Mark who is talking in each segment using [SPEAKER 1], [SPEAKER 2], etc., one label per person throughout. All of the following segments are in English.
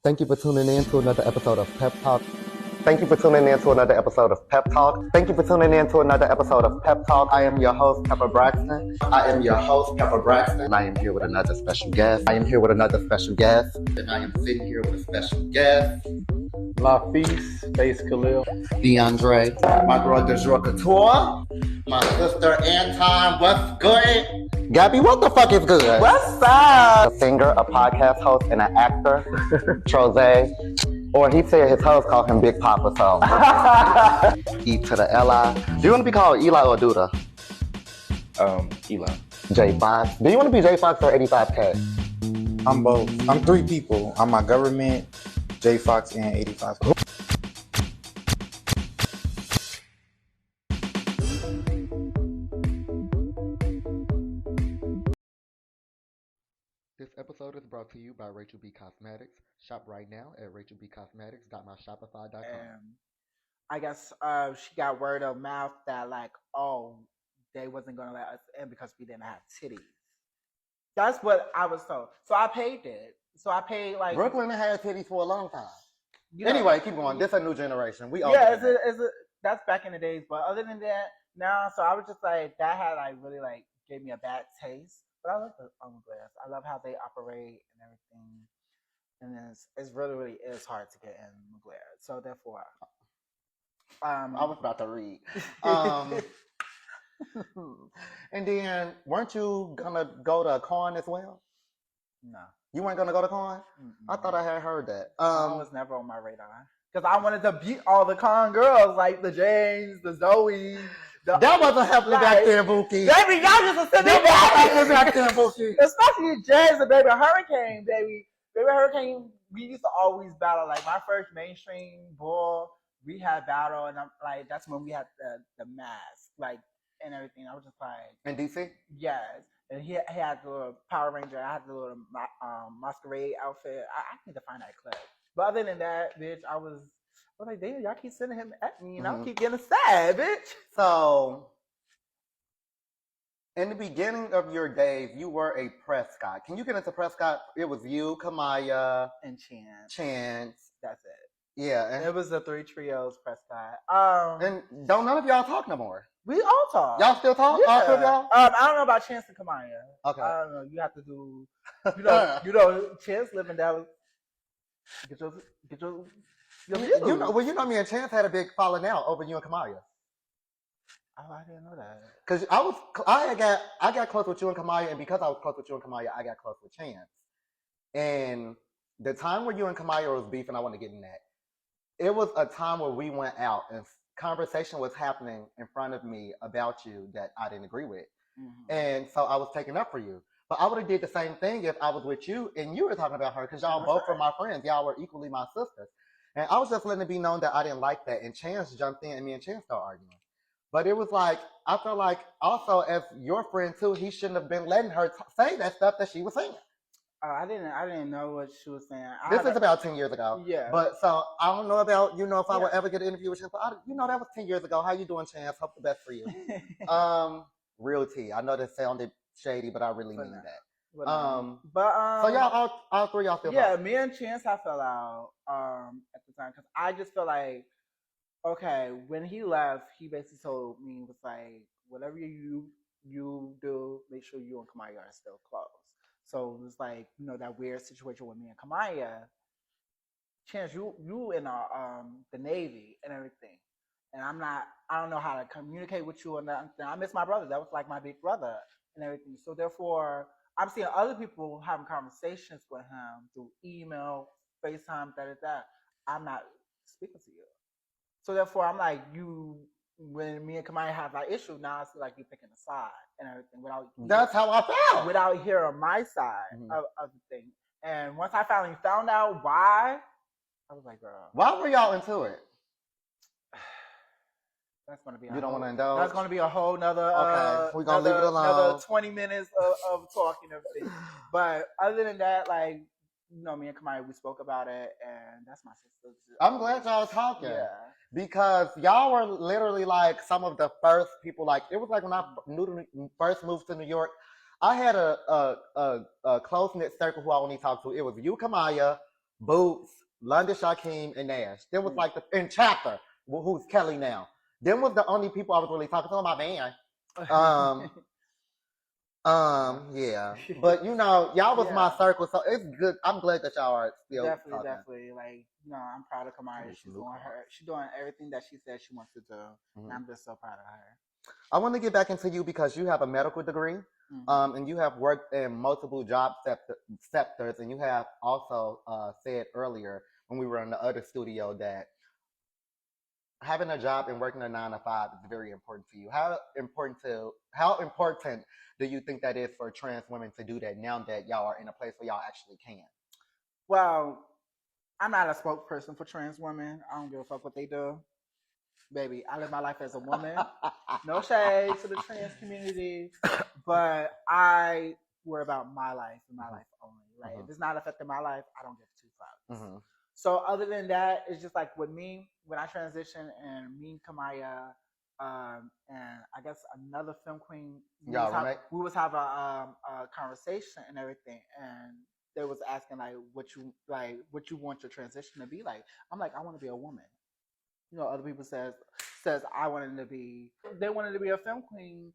[SPEAKER 1] Thank you for tuning in to another episode of Pep Talk. Thank you for tuning in to another episode of Pep Talk. Thank you for tuning in to another episode of Pep Talk. I am your host, Pepper Braxton. And I am here with another special guest. And I am sitting here with a special guest.
[SPEAKER 2] Lafise, Face Khalil.
[SPEAKER 1] DeAndre. My girl, DeJour Couture. My sister, Anton. What's good? Gabby, what the fuck is good?
[SPEAKER 3] What's up?
[SPEAKER 1] A singer, a podcast host, and an actor. Troze. Or he said his host called him Big Papa, so. E to the L-I. Do you want to be called Eli or Duda?
[SPEAKER 2] Eli.
[SPEAKER 1] J Fox. Do you want to be J Fox or 85K?
[SPEAKER 4] I'm both. I'm three people. I'm my government, J Fox, and 85.
[SPEAKER 1] This episode is brought to you by Rachel.B Cosmetics. Shop right now at rachelbcosmetics.myshopify.com.
[SPEAKER 3] I guess she got word of mouth that they wasn't gonna let us in because we didn't have titties. That's what I was told. So I paid it. So I paid like
[SPEAKER 1] Brooklyn had titties for a long time.
[SPEAKER 3] You know,
[SPEAKER 1] anyway, keep going. This is a new generation.
[SPEAKER 3] That's back in the days. But other than that, now so I was just like that had really gave me a bad taste. But I love the glass. I love how they operate and everything. And it's really is hard to get in Mugler. So therefore,
[SPEAKER 1] I was about to read. And then, weren't you gonna go to Con as well?
[SPEAKER 3] No.
[SPEAKER 1] You weren't gonna go to Con? I thought I had heard that.
[SPEAKER 3] Con was never on my radar because I wanted to beat all the Con girls like the James, the Zoe.
[SPEAKER 1] That wasn't happening back then, Bookie.
[SPEAKER 3] Baby, y'all just sitting there
[SPEAKER 1] back then, Bookie.
[SPEAKER 3] Especially James and Baby Hurricane, baby. Baby Hurricane, we used to always battle. Like my first mainstream ball, we had battle, and I'm like, that's when we had the mask, and everything. I was just like,
[SPEAKER 1] in DC?
[SPEAKER 3] Yes. And he had the little Power Ranger. I had the little masquerade outfit. I need to find that clip. But other than that, bitch, I was like, damn, y'all keep sending him at me, and I'll keep getting sad, bitch.
[SPEAKER 1] So, in the beginning of your days, you were a Prescott. Can you get into Prescott? It was you, Kamaya,
[SPEAKER 3] and
[SPEAKER 1] Chance.
[SPEAKER 3] That's it.
[SPEAKER 1] Yeah. And
[SPEAKER 3] it was the three trios Prescott.
[SPEAKER 1] And don't none of y'all talk no more.
[SPEAKER 3] We all talk.
[SPEAKER 1] Y'all still talk?
[SPEAKER 3] Yeah.
[SPEAKER 1] All three of y'all?
[SPEAKER 3] I don't know about Chance and Kamaya.
[SPEAKER 1] Okay.
[SPEAKER 3] I don't know. You have to do. You know, Chance living down. Get your.
[SPEAKER 1] You know, me and Chance had a big falling out over you and Kamaya.
[SPEAKER 3] Oh, I didn't know that.
[SPEAKER 1] Because I got close with you and Kamaya, and because I was close with you and Kamaya, I got close with Chance. And the time where you and Kamaya was beefing, I want to get in that. It was a time where we went out and conversation was happening in front of me about you that I didn't agree with. Mm-hmm. And so I was taking up for you. But I would have did the same thing if I was with you and you were talking about her because y'all both were my friends. Y'all were equally my sisters. And I was just letting it be known that I didn't like that. And Chance jumped in and me and Chance started arguing. But it was like, I felt like also as your friend too, he shouldn't have been letting her say that stuff that she was saying.
[SPEAKER 3] I didn't know what she was saying.
[SPEAKER 1] This is about 10 years ago.
[SPEAKER 3] Yeah.
[SPEAKER 1] But so I don't know about, if I would ever get an interview with Chance. That was 10 years ago. How you doing, Chance? Hope the best for you. Real tea. I know that sounded shady, but I really mean that. So y'all, all three y'all feel
[SPEAKER 3] yeah, me and Chance I fell out at the time because I just feel like, okay, when he left, he basically told me, was like, whatever you do, make sure you and Kamaya are still close. So it was like, that weird situation with me and Kamaya. Chance, you in the Navy and everything. And I don't know how to communicate with you and that. I miss my brother. That was like my big brother and everything. So therefore, I'm seeing other people having conversations with him through email, FaceTime, da. I'm not speaking to you. So therefore, I'm like, when me and Kamaya have that issue, now I feel like you're picking a side and everything
[SPEAKER 1] That's how I felt.
[SPEAKER 3] Without hearing my side of the thing. And once I finally found out why, I was like, girl.
[SPEAKER 1] Why were y'all into it?
[SPEAKER 3] That's going to be
[SPEAKER 1] you don't want to indulge?
[SPEAKER 3] That's going to be a whole nother
[SPEAKER 1] okay, we're going to leave it alone.
[SPEAKER 3] Another 20 minutes of talking and everything. But other than that, me and Kamaya, we spoke about it, and that's my sister.
[SPEAKER 1] I'm glad y'all talking.
[SPEAKER 3] Yeah.
[SPEAKER 1] Because y'all were literally some of the first people, it was like when I first moved to New York, I had a close-knit circle who I only talked to. It was you, Kamaya, Boots, London Shaquem, and Nash. Then was like in Chapter, who's Kelly now. Them was the only people I was really talking to on my band. Yeah. But y'all was my circle, so it's good. I'm glad that y'all are still
[SPEAKER 3] definitely,
[SPEAKER 1] talking.
[SPEAKER 3] definitely. Like, I'm proud of Kamaya. She's doing everything that she said she wants to do. And I'm just so proud of her.
[SPEAKER 1] I want to get back into you because you have a medical degree, and you have worked in multiple job sectors, and you have also said earlier when we were in the other studio that having a job and working a 9 to 5 is very important to you. How important do you think that is for trans women to do that now that y'all are in a place where y'all actually can?
[SPEAKER 3] Well, I'm not a spokesperson for trans women. I don't give a fuck what they do. Baby, I live my life as a woman. No shade to the trans community, but I worry about my life and my life only. Like, if it's not affecting my life, I don't give two fucks. So other than that, it's just like with me, when I transitioned and me and Kamaya, and I guess another film queen, we was having a conversation and everything, and they was asking like what you want your transition to be like. I'm like, I want to be a woman. Other people says they wanted to be a film queen.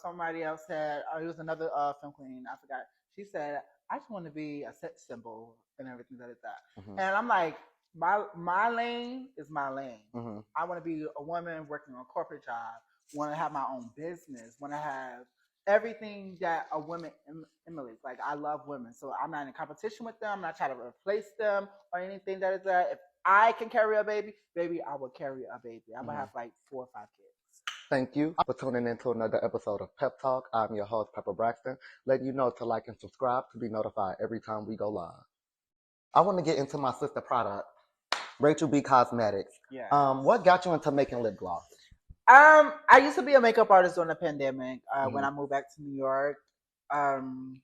[SPEAKER 3] Somebody else said, it was another film queen, I forgot. She said, I just want to be a sex symbol and everything like that. And I'm like, my lane is my lane. I want to be a woman working on a corporate job, want to have my own business, want to have everything that a woman emulates. Like, I love women, so I'm not in competition with them. I'm not trying to replace them or anything that is that. If I can carry a baby, I will carry a baby. I'm going to have like 4 or 5 kids.
[SPEAKER 1] Thank you for tuning in to another episode of Pep Talk. I'm your host, Pepper Braxton. Letting you know to like and subscribe to be notified every time we go live. I want to get into my sister product, Rachel.B Cosmetics.
[SPEAKER 3] Yeah.
[SPEAKER 1] What got you into making lip gloss?
[SPEAKER 3] I used to be a makeup artist during the pandemic. When I moved back to New York, and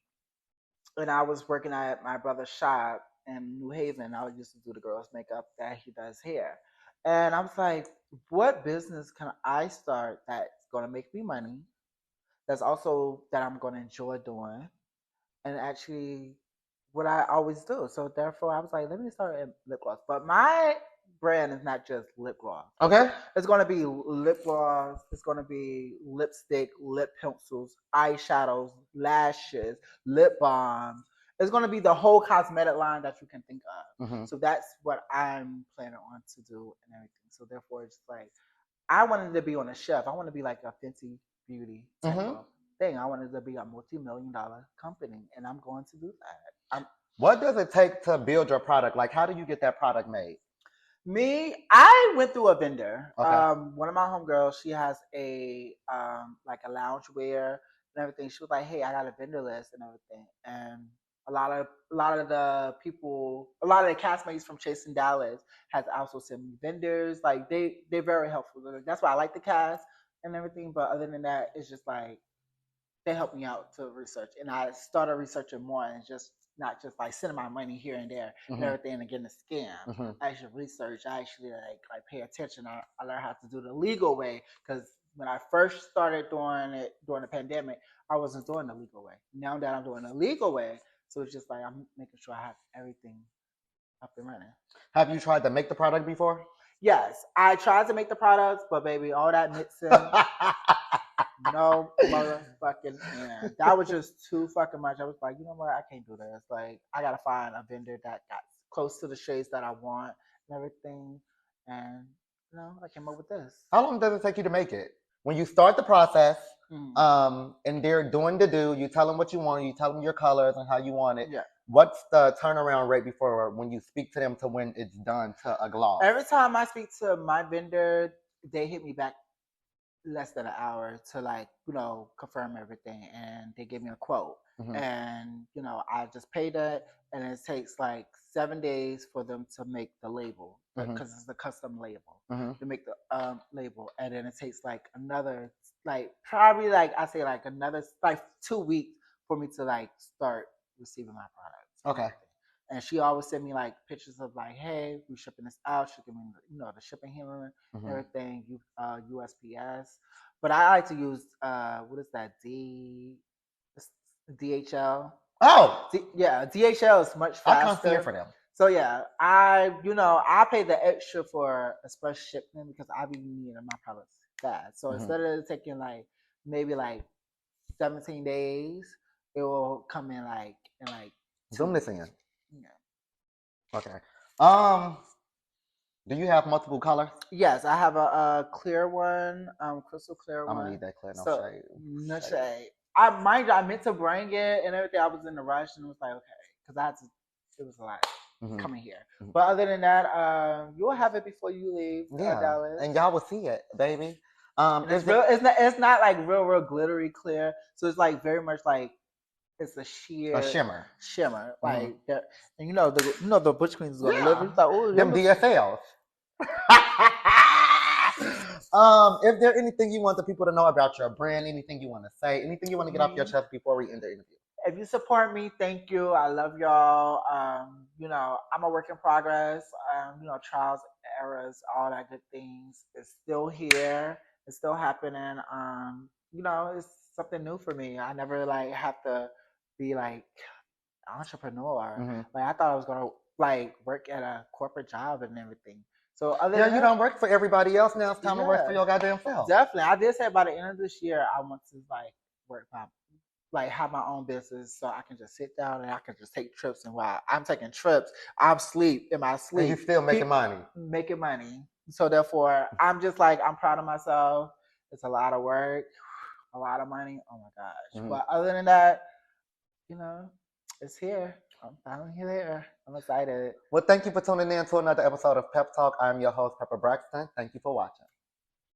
[SPEAKER 3] I was working at my brother's shop in New Haven. I used to do the girls' makeup that he does hair. And I was like, what business can I start that's going to make me money, that's also that I'm going to enjoy doing, and actually what I always do. So therefore, I was like, let me start a lip gloss. But my brand is not just lip gloss.
[SPEAKER 1] Okay.
[SPEAKER 3] It's going to be lip gloss. It's going to be lipstick, lip pencils, eyeshadows, lashes, lip balm. It's going to be the whole cosmetic line that you can think of. So that's what I'm planning on to do and everything. So therefore, it's like, I wanted to be on a shelf. I want to be like a Fenty Beauty type of thing. I wanted to be a multi-million-dollar company, and I'm going to do that.
[SPEAKER 1] What does it take to build your product? Like, how do you get that product made?
[SPEAKER 3] I went through a vendor.
[SPEAKER 1] Okay.
[SPEAKER 3] One of my homegirls, she has a like a loungewear and everything. She was like, "Hey, I got a vendor list and everything." And a lot of the people, a lot of the castmates from Chasing Dallas has also sent me vendors. Like, they're very helpful. That's why I like the cast and everything. But other than that, it's just like they help me out to research, and I started researching more and just not just like sending my money here and there and everything and getting a scam. I actually research. I actually like pay attention. I learned how to do the legal way, because when I first started doing it during the pandemic, I wasn't doing the legal way. Now that I'm doing the legal way, so it's just like I'm making sure I have everything up and running.
[SPEAKER 1] Have you tried to make the product before?
[SPEAKER 3] Yes, I tried to make the products, but baby, all that mixing. No motherfucking hand. That was just too fucking much. I was like, you know what? I can't do this. Like, I gotta find a vendor that got close to the shades that I want and everything. And I came up with this.
[SPEAKER 1] How long does it take you to make it? When you start the process, and they're doing the do, you tell them what you want, you tell them your colors and how you want it.
[SPEAKER 3] Yeah.
[SPEAKER 1] What's the turnaround rate before when you speak to them to when it's done to a gloss?
[SPEAKER 3] Every time I speak to my vendor, they hit me back less than an hour to confirm everything, and they give me a quote, and I just paid it, and it takes like 7 days for them to make the label, because it's a custom label to make the label, and then it takes like another probably I say another 2 weeks for me to start receiving my products.
[SPEAKER 1] Okay.
[SPEAKER 3] And she always send me pictures of hey, we shipping this out. She give me the shipping here and everything, USPS. But I like to use what is that, DHL.
[SPEAKER 1] Oh,
[SPEAKER 3] DHL is much faster.
[SPEAKER 1] I come here for them.
[SPEAKER 3] So yeah, I pay the extra for express shipment because I be needing my products fast. So instead of taking like maybe like 17 days, it will come in like
[SPEAKER 1] Zoom this in.
[SPEAKER 3] yeah.
[SPEAKER 1] Okay. Do you have multiple colors?
[SPEAKER 3] Yes, I have a clear one, crystal clear
[SPEAKER 1] I'm
[SPEAKER 3] one.
[SPEAKER 1] gonna need that clear, no
[SPEAKER 3] So
[SPEAKER 1] shade.
[SPEAKER 3] no shade. I meant to bring it and everything. I was in a rush and it was like okay, because I had to. It was a lot coming here. But other than that, you'll have it before you leave Dallas.
[SPEAKER 1] And y'all will see it, baby.
[SPEAKER 3] And it's real. It's not like real glittery clear. So it's like very much like it's a sheer
[SPEAKER 1] shimmer.
[SPEAKER 3] like that. And the Butch Queens is gonna live. It's like oh,
[SPEAKER 1] them DSLs. Is there anything you want the people to know about your brand? Anything you want to say? Anything you want to get off your chest before we end the interview?
[SPEAKER 3] If you support me, thank you. I love y'all. I'm a work in progress. Trials, errors, all that good things. It's still here. It's still happening. It's something new for me. I never like have to be like entrepreneur. Like I thought I was gonna like work at a corporate job and everything. So other than
[SPEAKER 1] you don't work for everybody else now. It's time to work for your goddamn self.
[SPEAKER 3] Definitely. I did say by the end of this year I want to like work by have my own business so I can just sit down and I can just take trips. And while I'm taking trips, I'm sleep in my sleep.
[SPEAKER 1] And you still making money.
[SPEAKER 3] Making money. So therefore, I'm just like, I'm proud of myself. It's a lot of work, a lot of money. Oh my gosh. But other than that, it's here. I'm finally here. I'm excited.
[SPEAKER 1] Well, thank you for tuning in to another episode of Pep Talk. I'm your host, Pepper Braxton. Thank you for watching.